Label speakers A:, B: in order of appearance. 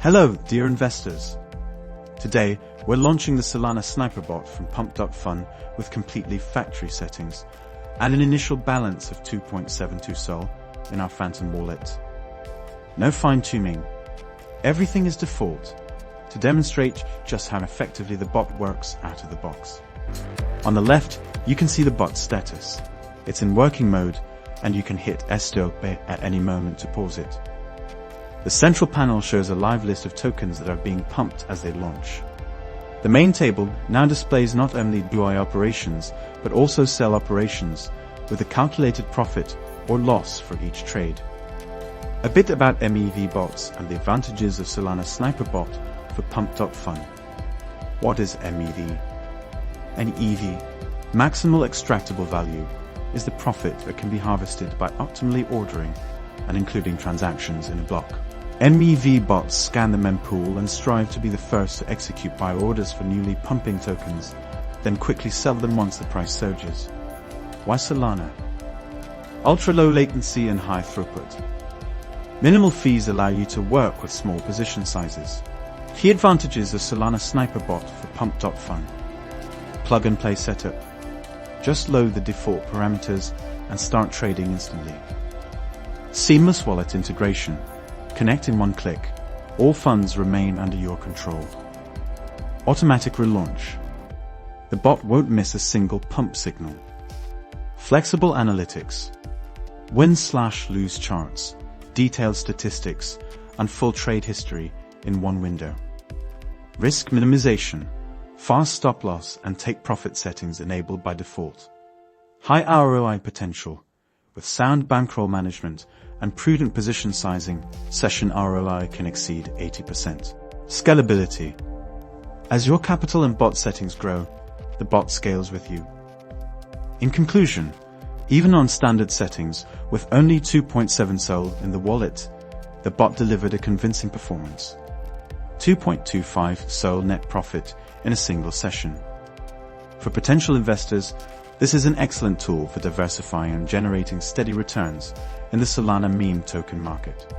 A: Hello, dear investors. Today, we're launching the Solana Sniper Bot from PumpFun with completely factory settings and an initial balance of 2.72 SOL in our Phantom wallet. No fine-tuning. Everything is default to demonstrate just how effectively the bot works out of the box. On the left, you can see the bot's status. It's in working mode, and you can hit stop at any moment to pause it. The central panel shows a live list of tokens that are being pumped as they launch. The main table now displays not only buy operations, but also sell operations, with a calculated profit or loss for each trade. A bit about MEV bots and the advantages of Solana Sniper Bot for PumpFun. What is MEV? An EV, maximal extractable value, is the profit that can be harvested by optimally ordering and including transactions in a block. MEV bots scan the mempool and strive to be the first to execute buy orders for newly pumping tokens, then quickly sell them once the price surges. Why Solana? Ultra-low latency and high throughput. Minimal fees allow you to work with small position sizes. Key advantages of Solana Sniper Bot for PumpFun. Plug-and-play setup. Just load the default parameters and start trading instantly. Seamless wallet integration. Connect in one click. All funds remain under your control. Automatic relaunch. The bot won't miss a single pump signal. Flexible analytics. Win/lose charts, detailed statistics, and full trade history in one window. Risk minimization. Fast stop loss and take profit settings enabled by default. High ROI potential. With sound bankroll management and prudent position sizing, session ROI can exceed 80%. Scalability. As your capital and bot settings grow, the bot scales with you. In conclusion, even on standard settings, with only 2.7 SOL in the wallet, the bot delivered a convincing performance. 2.25 SOL net profit in a single session. For potential investors, this is an excellent tool for diversifying and generating steady returns in the Solana meme token market.